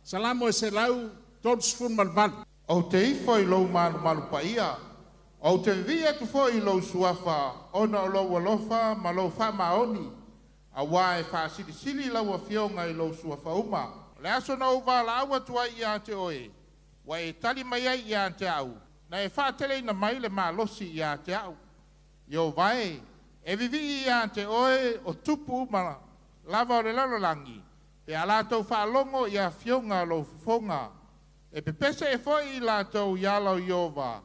Salamo e se lau todos fun malvan. O te ifo I lo malu pa ia. O te via tu fo I lo Suafa. Ona o lo alofa ma lo faamaoni. A wā e faasili lau a fionga I lo Suafa uma. Le aso na uva la awa tua ia te oe. Wa e tali mai ai ia te au. Na e whaatele na mai le malosi ia te au. Yo vai. E vivi ia te oe o tupu ma lava o le lalolangi. E a lātou whaalongo ia fionga lo fonga. E pepese e foi I lātou iala o Iova.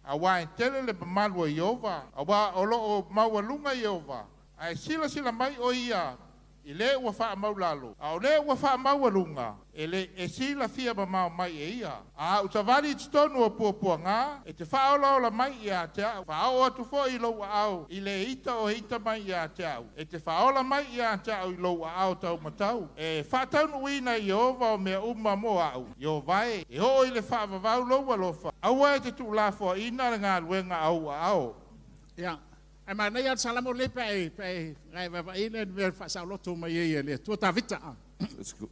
A wā e tele le pamalua Iova. A wā o loo maualuga Iova. A e sila mai o ia. I le ua faamaulalo. A o le ua faamaualuga. E le e sila fia mamao mai e ia. A utavali tonu o puapua ngā. E te whaolaola mai ia te au. Whaao atu fo I lo au. I le ita o hita mai ia te au. E te whaola mai ia te au I lo au tau matau. E whataunu ina Iova o mea uma mo au. Yo vai. E ho I le whaavavau lo alofa. Aua e te tu lafo ina ngā luenga au au. Ja. En maar nee, het salamo le pe faasolotoga mai le Toouta vita.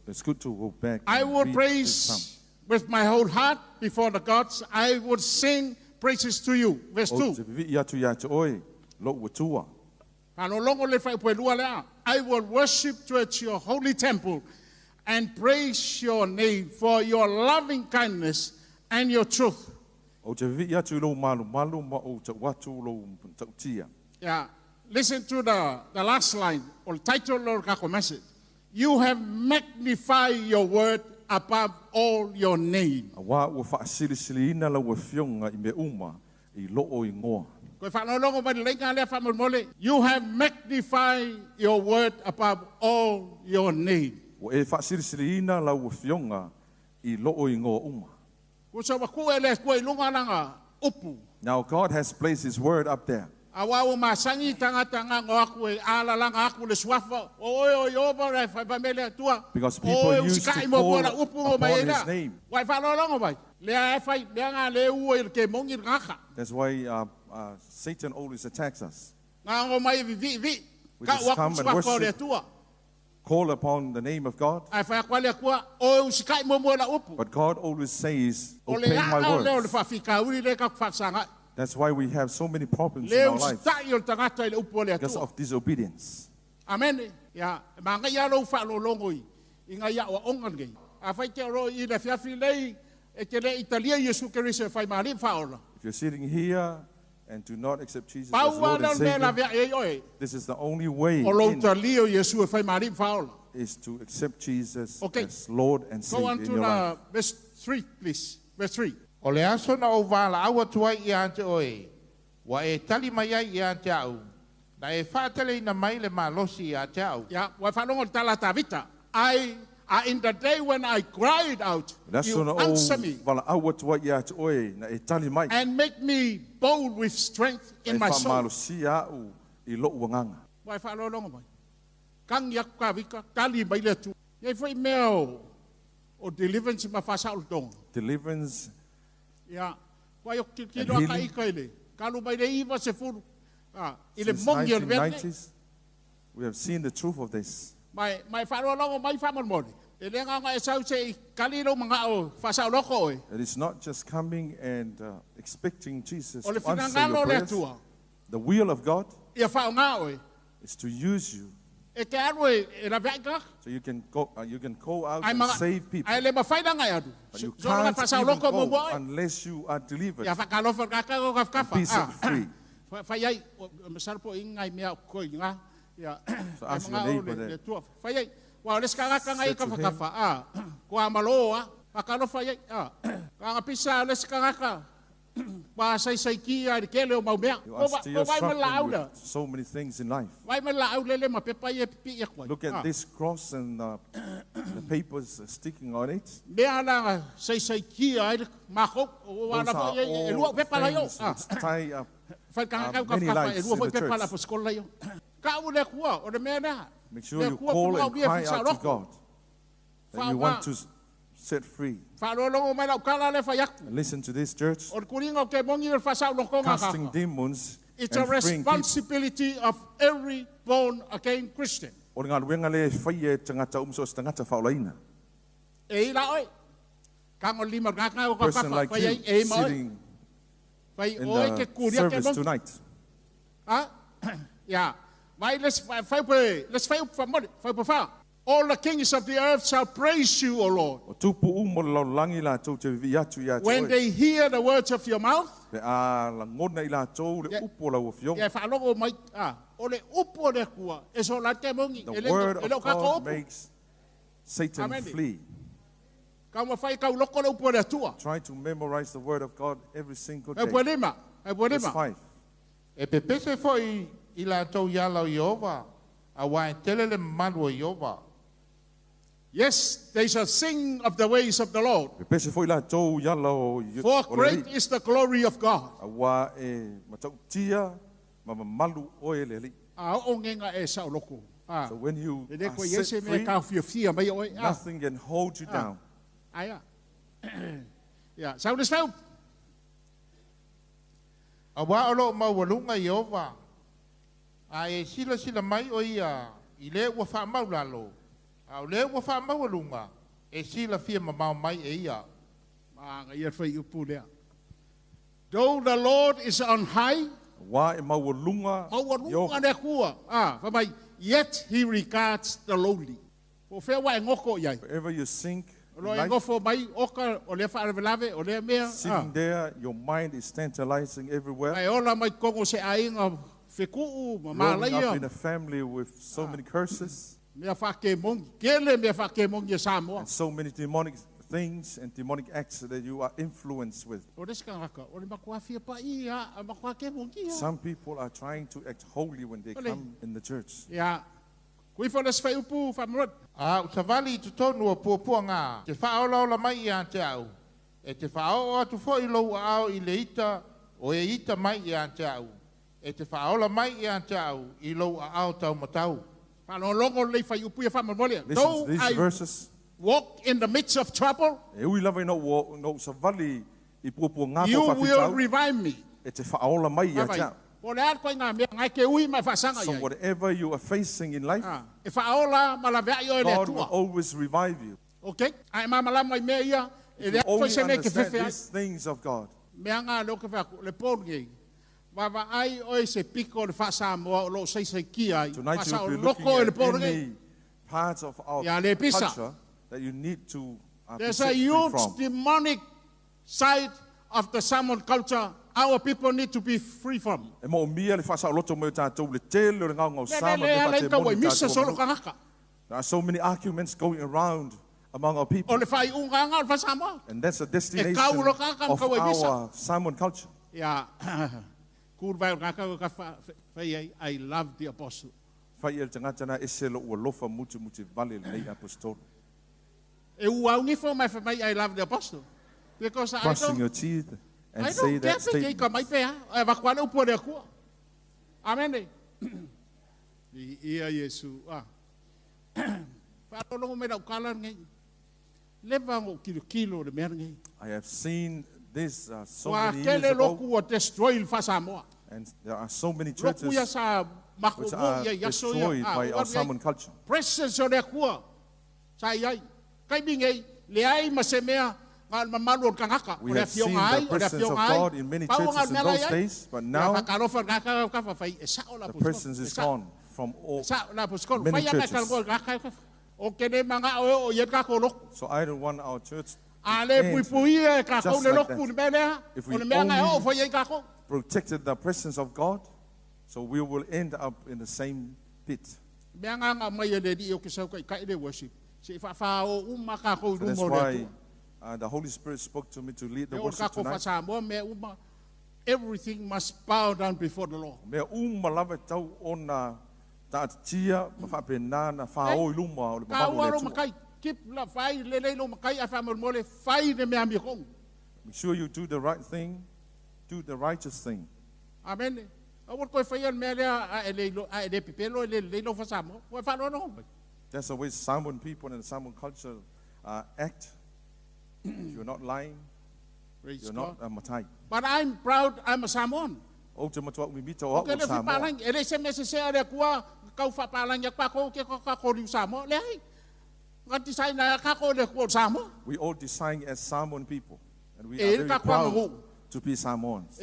It's good to go back. I would praise with my whole heart before the gods. I would sing praises to you. Verse 2. I will worship at your holy temple and praise your name for your loving kindness and your truth. Yeah, listen to the last line, or title or message. You have magnified your word above all your name. You have magnified your word above all your name. Now God has placed His word up there. Awa masangi tagata nga ngoaku e ala lang aku le Suafa o Iova ra fa pamele tua Because people used to call upon His name. Wai fa lo longo bai le ai fa le nga le u ke mongi ngaka. That's why Satan always attacks us. Nga ngo mai vi We ka just wa come and Suafa le worship, tua. call upon the name of God. Ai fa kwa le kwa o sikai mo la upu. But God always says, O le obey my le le words. fa fika uri le ka fa sanga. That's why we have so many problems in Le our life USITA'I o tagata le upu le because tua. of disobedience. Amen. Ya, manga ya lo fa lo longo I. Inga ya o ongan gei. A fa te ro I le fiafi lei e te le Italia Yesu Cristo fa mari fa ola. If you're sitting here and do not accept Jesus as Lord and Savior, this is the only way O lo in, Italia Yesu fa mari fa ola. is to accept Jesus Okay. as Lord and Go on Savior in to your life. the verse 3 please. Verse 3. O le aso na o wala awa tua ia te oe. Wa e tali mai ai ia te au. Na e whaatele ina mai le malosi ia te au. Ya, wa fa longo tala tavita. In the day when I cried out, you answer me and make me bold with strength in my soul. Wa fa lo longo mai. Kang yak ka vika tali mai le tu. Ye foi meu o deliverance ma fa sa ultong. Deliverance. Ya, wa yo ki And lo ka healing. ikaile. Kalu mai le iva se furu. Ile Since mongier verne. 1990s, we have seen the truth of this. Mai fa lo longo mai fa mon mon. Ele nga nga sa se kalilo mga o fa sa loko e. It is not just coming and expecting Jesus O le to answer finangalo your le prayers. tua. The will of God Ia fa nga o e. is to use you E te aro e la vega. so you can go out Ai and mga save people. ai le mafai na ngai adu. But you So nga can't fa sa even loko mo go boy. unless you are delivered Ia fa kalo fa ka ka ka and be set free. Fa yai masar po ingai mea ko nga. Ia. So ask your neighbor le there. tua. Fa yai. Wa le ska ka ngai Say ka to fa fa. Ko amalo fa kalo fa yai. Ka pisa le ska ka. Ba sai ki ai ke le mau mea. You are still vai me struggling lauda. with so many things in life. Vai me lauda le ma pepa ye pi e ko. Look at this cross and the papers sticking on it. Mea na sai ki ai ma ko o Those ana fa are ye lu all pepa la yo. things which tie up Fai ka many lives e lu in the pepa la church. skola yo. Ka u le kua o le mea na. Make sure you call and cry out to God that you want to set free. Fa lo lo mai la kala le fa yak. And listen to this, church. O kuringa ke mongi le fa sa lo ko Casting nga. demons It's a and freeing people. responsibility of every born again Christian. O ngā ruenga le whaia tangata umso tangata whaolaina. E la oi. Kango lima ngaka o ka Person like you sitting in the service tonight. Yeah. Let's fight for money. All the kings of the earth shall praise you, O Lord. When they hear the words of your mouth, the word of God makes Satan flee. Try to memorize the word of God every single day. Verse 5. E pepese foi I la tau yala o Yehova, a wai telele malu o Yehova. Yes, they shall sing of the ways of the Lord. For great is the glory of God. So when you are set free, nothing can hold you down. Yeah, so this Feau. A wa olo maualuga Yehova. A sila mai o ia, I le ua faamaulalo. A le ua faamaualuga, e sila fia mamau mai e ia. Though the Lord is on high, yet he regards the lowly. Wherever you sink, sitting there, your mind is tantalizing everywhere. Growing up in a family with so many curses, and so many demonic things and demonic acts that you are influenced with. Some people are trying to act holy when they come in the church. Yeah. Savali tutonu o puapuanga, te whaola mai I te au. E te whaoa tu fo I lo au I le ita, o e ita mai I te au. E te whaola mai I te au, I lo au tau matau. Listen to these verses. Walk in the midst of trouble, you will revive me. So whatever you are facing in life, God will always revive you. Okay? If you only understand these things of God. Tonight you'll be looking at any parts of our culture that you need to There's a huge demonic side of the salmon culture our people need to be free from. There are so many arguments going around among our people. And that's a destination of our salmon culture. Yeah. I love the apostle. I love the apostle. Because Crossing your teeth and say that statement. Amen. I have seen this so many years ago, and there are so many churches which are destroyed by our salmon culture. We have seen the presence of God in many churches in those days, but now the presence is gone from all many churches. So I don't want our church to end just like that. If we only protected the presence of God, so we will end up in the same pit. So that's why the Holy Spirit spoke to me to lead the worship tonight. Everything must bow down before the Lord. Make sure you do the right thing, do the righteous thing. Amen. That's the way Salmon people and Salmon culture act. If you're not lying, you're not a Matai. But I'm proud I'm a Samoan. We all design as Samoan people, and we are very proud to be Samoans.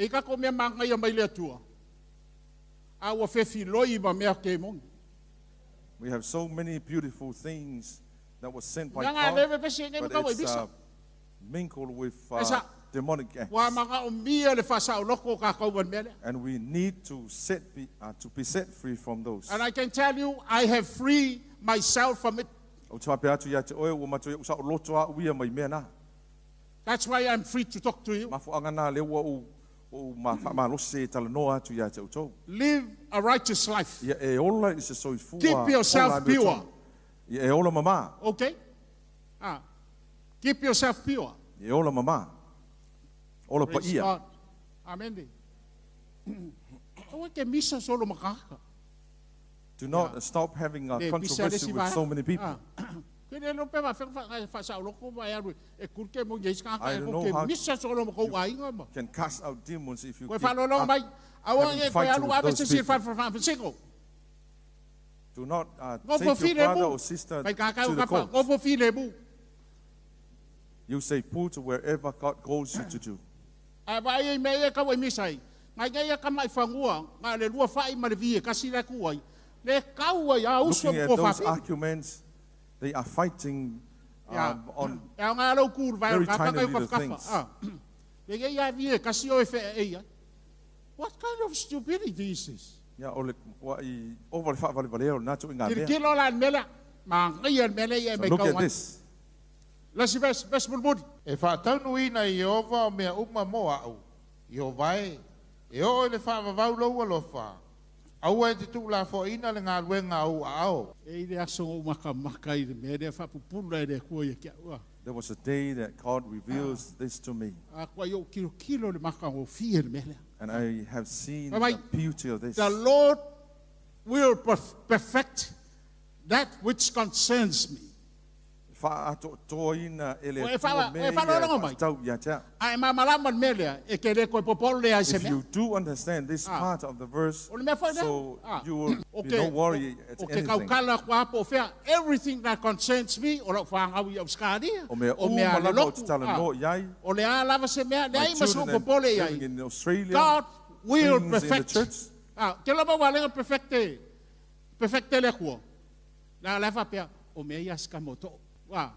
We have so many beautiful things that were sent by God, but it's mingled with demonic acts. And we need to be set free from those. And I can tell you, I have freed myself from it. That's why I'm free to talk to you. Live a righteous life. Keep yourself pure. Okay? Keep yourself pure. Praise God. Amen. Do not stop having a controversy with so many people. I don't know how you can cast out demons if you keep having fighting with those people. Do not take your brother or sister to the court. You say pull to wherever God calls you to do. Looking at those arguments, they are fighting on very tiny little things. What kind of stupidity is this? So look at this. Let's verse bulbudi. E whaatanu ina i Jehova o mea uma moa au. Jehova e o le whaavavau lau alofa. Aua e te tūla fo ina le ngā luenga au a ao. There was a day that God reveals this to me. And I have seen the beauty of this. The Lord will perfect that which concerns me. If you do understand this part of the verse, so you will be no worry at anything. Everything that concerns me, God will perfect. Wow.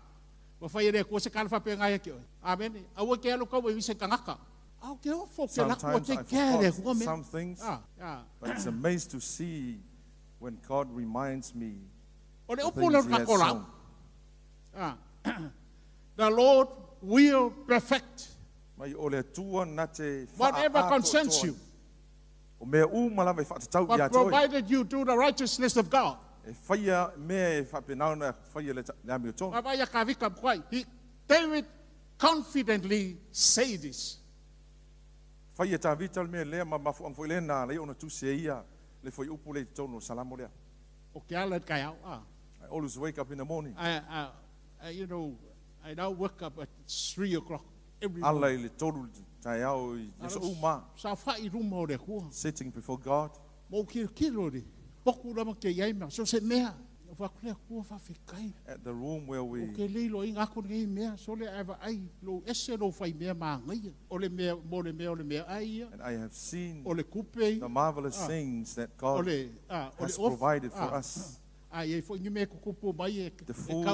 Sometimes I forgot some things, but it's amazing to see when God reminds me of things He has shown. The Lord will perfect whatever concerns you, but provided you do the righteousness of God. David confidently say this. I always wake up in the morning. I now wake up at 3 o'clock every morning. Sitting before God. At the room where we and I have seen the marvelous things that God has provided for us. The food,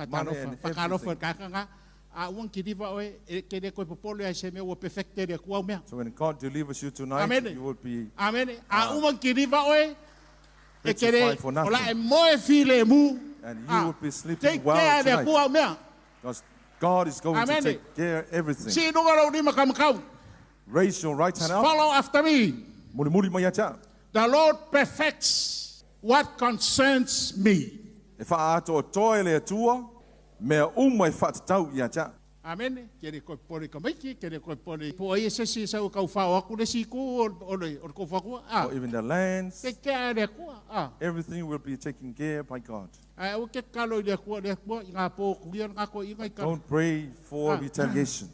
money and everything. So when God delivers you tonight, you will be petrified for nothing. And you will be sleeping well tonight. Because God is going to take care of everything. Raise your right hand up. Follow after me. The Lord perfects what concerns me. Amen. Or even the lands, everything will be taken care of by God. Don't pray for retaliation.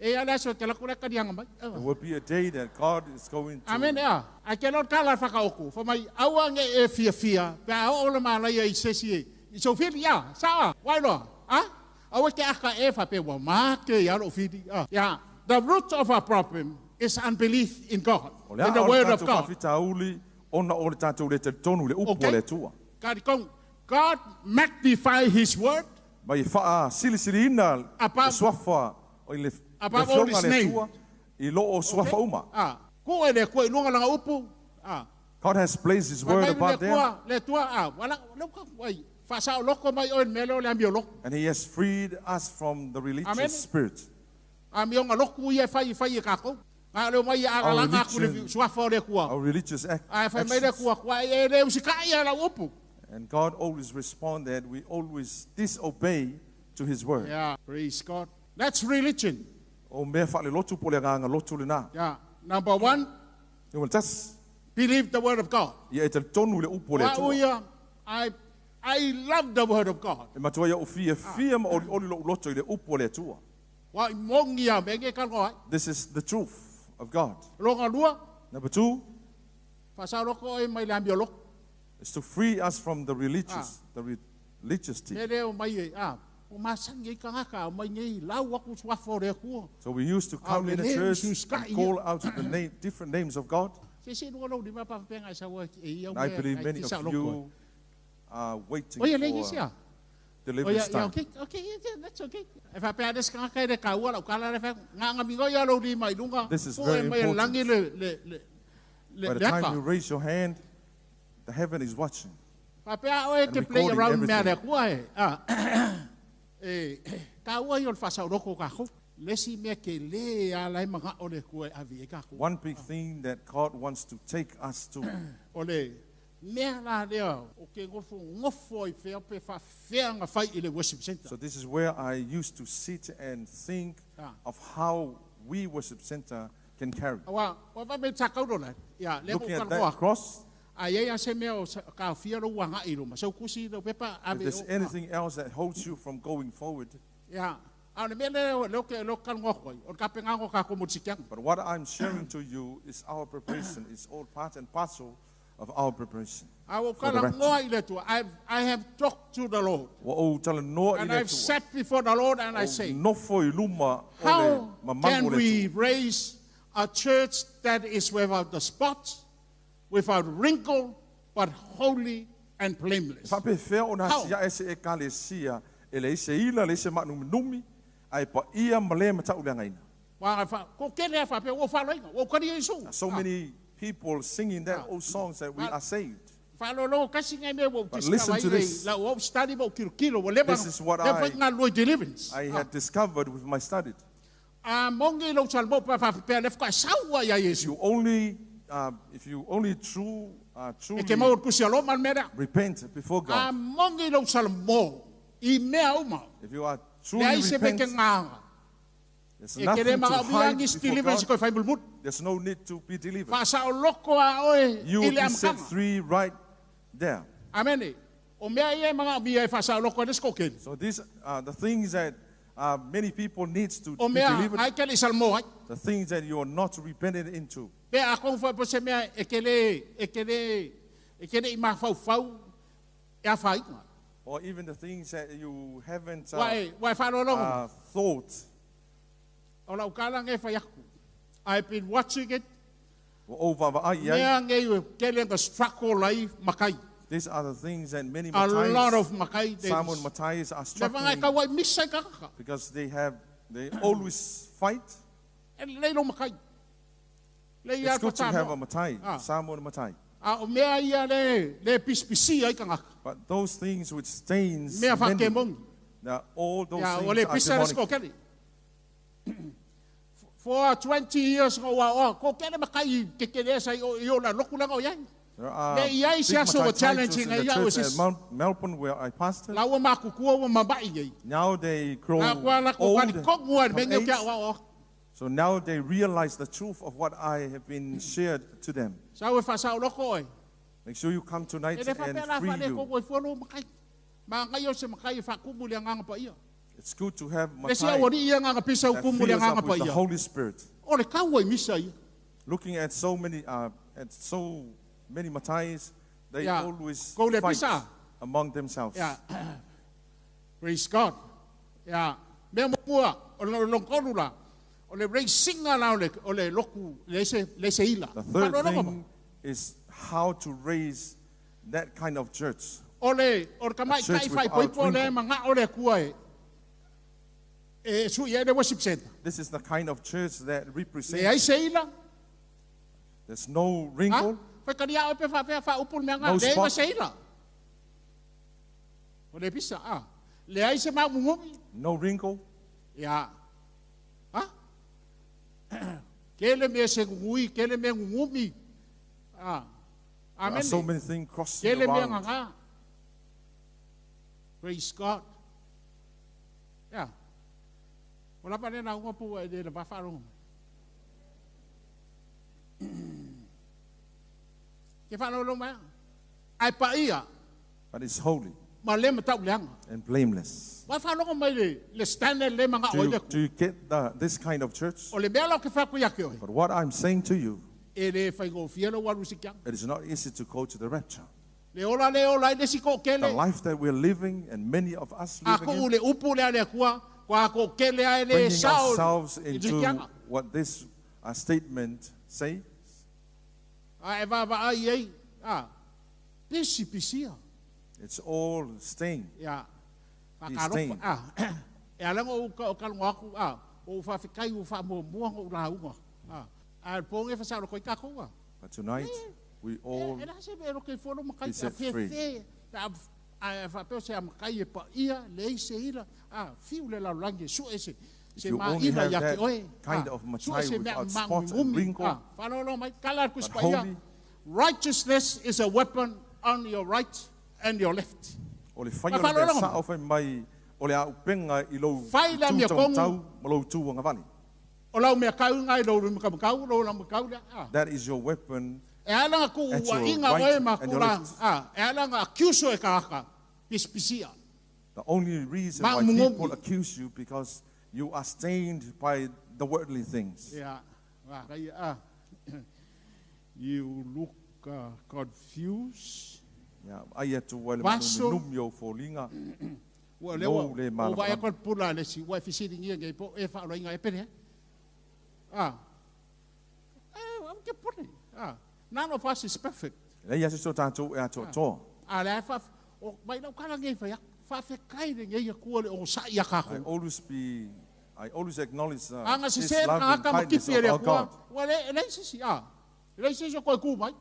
There will be a day that God is going to. Amen. I cannot call whakaoku. For my awang fear. All of my lay says ye. So feel why not? Yeah. The root of our problem is unbelief in God, in the word of God. Okay. God magnify His word above all His name. God has placed His word above there. And He has freed us from the religious spirit. Our religious acts. And God always responds that we always disobey to His word. Yeah, praise God. That's religion. Yeah. Number one, believe the word of God. I love the word of God. This is the truth of God. Number two is to free us from the religiousty. So we used to come in the church and call out the different names of God. I believe many of you are waiting for deliverance time. Okay, that's okay. This is very important. By the time you raise your hand, the heaven is watching and recording everything. One big thing that God wants to take us to. So this is where I used to sit and think of how we worship center can carry. Looking at that cross, if there's anything else that holds you from going forward, but what I'm sharing to you is our preparation. It's all part and parcel of our preparation. I have talked to the Lord. And I've sat before the Lord and I say, how can we raise a church that is without the spot, without wrinkle, but holy and blameless? How? So many people singing that old songs that we are saved. But listen to this. This is what I had discovered with my study. If you only truly repent before God, if you are truly repentant, there's nothing to hide before God. There's no need to be delivered. You will be set free right there. Amen. So these are the things that many people need to be delivered. The things that you are not repentant into. Or even the things that you haven't thought. I've been watching it. These are the things that many a lot of Makai are struggling because they always fight. It's good to have a Matai, Samuel Matai. But those things which stains many, all those things are demonic. For 20 years, there are big challenging in the church at Melbourne where I pastor. Now they grow old from age. So now they realize the truth of what I have been shared to them. Make sure you come tonight and free you. It's good to have Le sia ori ia nga pisa that ukumu le fills nga up with pa the ia. Holy Spirit. O le kaua I misa ia. Looking at so many matais, they Yeah. always Go le fight pisa. among themselves. Yeah. Praise God. Yeah. Me mua o le longkolu la. O le singa la o le loku le se ila. The third thing is how to raise that kind of church. O kamai kai fai poipo le manga o le kuai. Su ia le worship center. This is the kind of church that Le ai represents. se ila. There's no wrinkle, Fai karia o pe fa upul me nga No le spot. se ila. O le pisa le ai se mungumi. no wrinkle. Ya. Kele me se ngui, kele me ngumi. There are Amen. so many things crossing Kele me around. nga. Praise God. Ya. Wala pa rin ako po ay de ba farong. Ke falo lo ma. Ai pa ia. But it's holy Ma le mata ulang. and blameless. Wa falo ko mai le stand le mga Do oile. you get this kind of church? O le bela ke fa ku ya ke oi. But what I'm saying to you, Ele fai go fielo wa rusikia. it is not easy to go to the rapture. Le ola le si ko The kele. life that we're living, and many of us living Ako in, le upu le ale kwa ko kele ai le bringing sao. ourselves into what this statement says. Ai va ai ai. Pisi pisia. It's all staying. Ya. He's Fakaro staying. e ala o kalungaku o fa fikai o fa mo mo la unga. Ponge fa sa ko ka ko. But tonight, we all E la se be ro ke folo makai be set free. Fa pe se makai pa ia le se ila. Fiu le la lange su ese. if you only have that kind of matai without spot and wrinkle, But holy, righteousness is a weapon on your right and your left. o le whaia le mea sa o whai mai, o le au penga I lou tūtau tau, ma lou tūanga vani. O lau mea kau ngai lo ru makau lo la makau le. That is your weapon. E ala ku At wa your inga right oe and your makura. left. E ala nga accuse e ka pispisia. The only reason Ma why mungogi. people accuse you because you are stained by the worldly things. Yeah. You look confused. Yeah, ai atu wale Vaso. numio fo linga. Wa No, le o malaka. vai kon pula le si wa fisiri ngia ngai po e fa lo inga e pere. Am ke pule. None of us is perfect. Nei ase so tātou e ato to. Le fa o vai no kala ngai fa fe kai le ngai ku le o sa ia ka ko. I always acknowledge Anga se this se love ka and ka kindness makipi le of our ku. God. Wa le se si Le se so ko ku mai.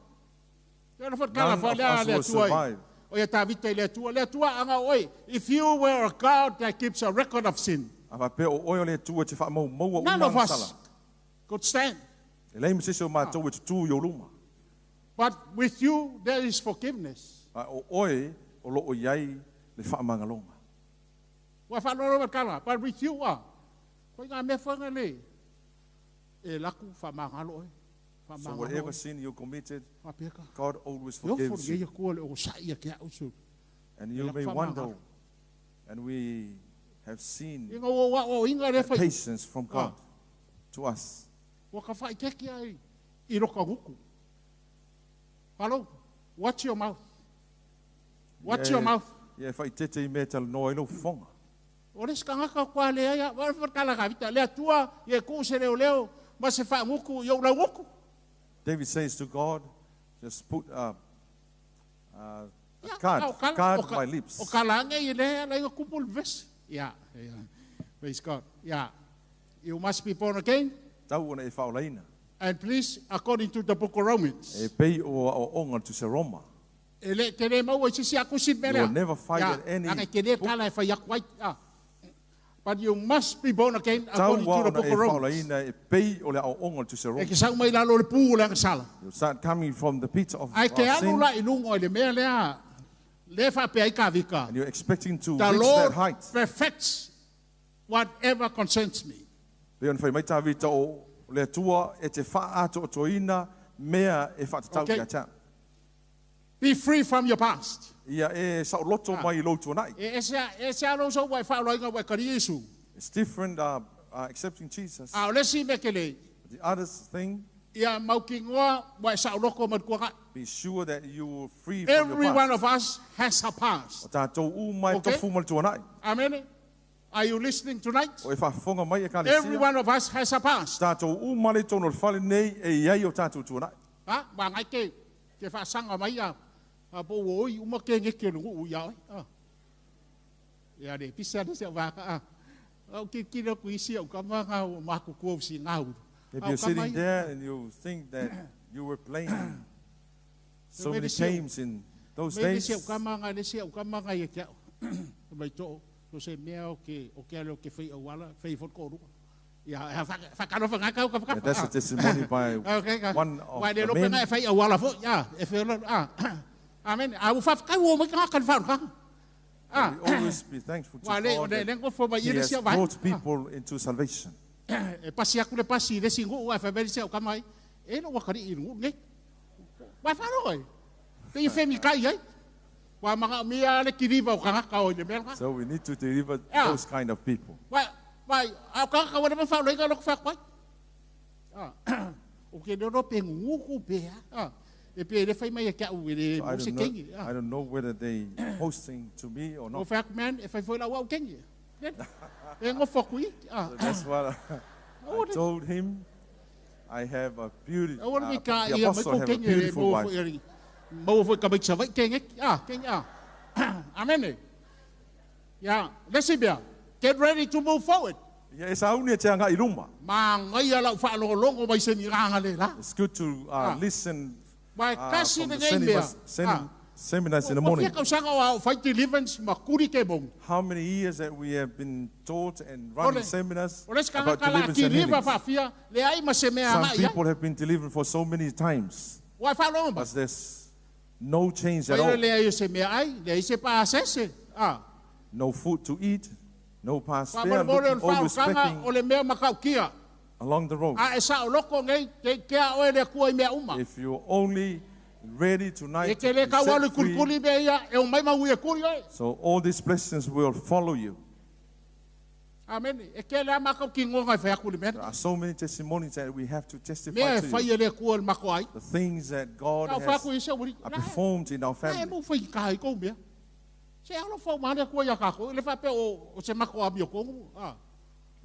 Le fa kala None fa of us le will tu. survive. O ia ta vita le tua anga oi. If you were a God that keeps a record of sin, Awa pe o oio le tua te wha mau maua none of umanga us sala. could stand. E lei msese o mātou e tutu i o luma. But with you, there is forgiveness. O oe o loo iai le whaamanga longa. Wa whanoro kala, but with you, ko ngā me whanga le, e laku whamangalo e. So whatever sin you committed, Mapeka. God always Yo forgives forgive you. ko le o sa ia ke usu. And you may wonder, and we have seen Inga o inga le that whai. patience from God to us. Wa ka whai keki ai, I roka nguku. Hello, watch your mouth. Watch your mouth. Yeah, whai tete I mea tala noa ilo whonga. O le skangaka kwa le aia, wa kala ka vita, le atua, ye ku se leo, ma se wha nguku, yo la nguku. David says to God, just put a Ya, guard my lips. O kalanga I le la inga kupul ves. Yeah. Praise God. Yeah. You must be born again. Tau ona e whaolaina. And please, according to the book of Romans. E pei o onga tu se Roma. Ele tene mau e sisi aku sit mele. You will never find at any Anga kene kala e whaiak wait. But you must be born again Tau according to wa the ona book e of Romans. whaolaina e pei o le au onga tu se E Roma. ke sau mai lalo le pū le sala. You start coming from the pit of Ai ke anu sin, la ilungo le mea lea. Le wha pe ai ka vika. and you're expecting to The reach Lord that height. perfects whatever concerns me. Leon whai mai tāwita o le atua e te wha ato o toina mea e whatatau Okay. kia tā. Be free from your past. It's different accepting Jesus. The other thing, be sure that you are free from every your past. one of us has a past. Okay? Amen. Are you listening tonight? Every one of us has a past. If you're sitting there and you think that you were playing so many games in those days, that's a testimony by one of the men. We always be thankful to God that He has brought people into salvation. So we need to deliver those kind of people. So I don't know whether they posting to me or not. So that's what I told him. I have a beautiful, the apostle have a beautiful wife. Amen. Yeah, let's see. Get ready to move forward. It's good to listen from the seminars in the morning. How many years that we have been taught and running seminars about deliverance and healing. Some people have been delivered for so many times, but there's no change at all. No food to eat, no past fare, always expecting along the road. If you're only ready tonight to be set free, so all these blessings will follow you. Amen. There are so many testimonies that we have to testify to you. The things that God has performed in our family.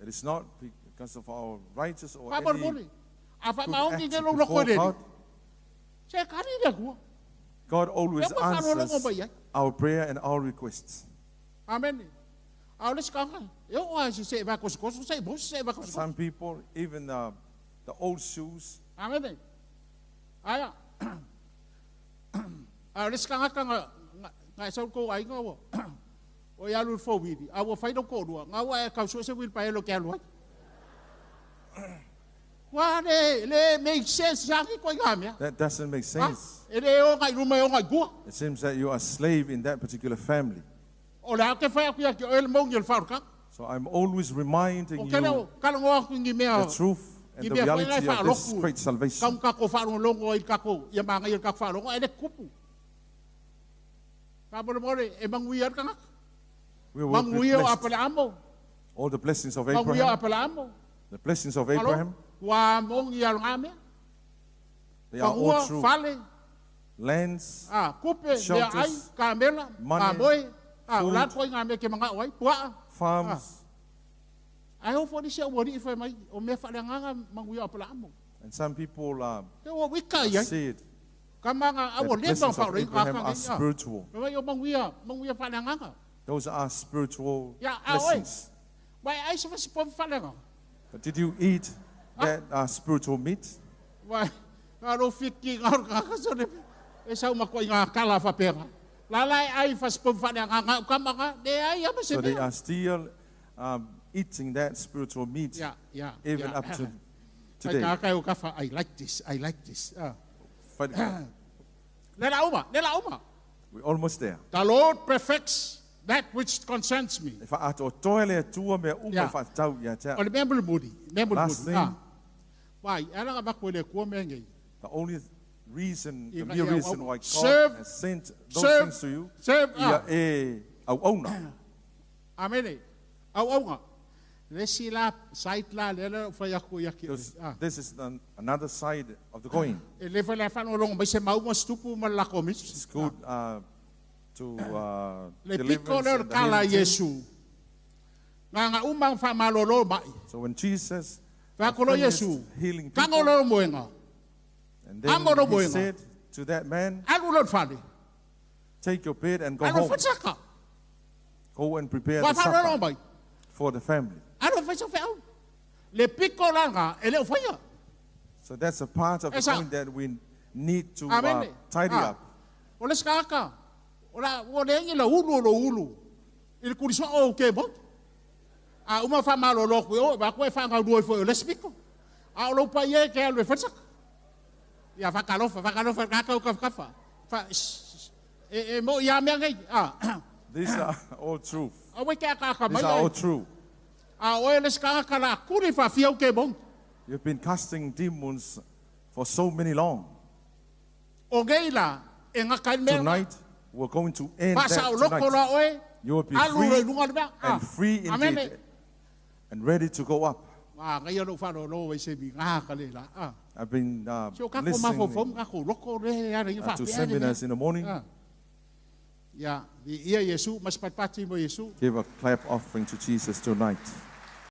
It is not because of our righteous or any good acts before God. God always answers our prayer and our requests. Amen. Some people, even the old shoes. Amen. That doesn't make sense. It seems that you are a slave in that particular family. So I'm always reminding you the truth and the reality of this great salvation. We will be blessed. All the blessings of Abraham. The blessings of Abraham. They are all true. Lands, shelters, money, food, farms. And some people say it. The blessings of Abraham are spiritual. Those are spiritual blessings. But did you eat that spiritual meat? So they are still eating that spiritual meat even up to today. I like this. I like this. We're almost there. The Lord perfects that which concerns me. Last thing, the only reason, the mere reason why God has sent those things to you. Ia e auauna. Amen. Auauna. This is another side of the coin. It's good to deliverance. So when Jesus finished healing people, and then he said to that man, take your bed and go home. Go and prepare the supper for the family. So that's a part of the point that we need to tidy up. These are all truth. These are all true. You've been casting demons for so many long. Tonight, we're going to end that tonight. You will be free and free indeed and ready to go up. I've been listening to seminars in the morning. Give a clap offering to Jesus tonight.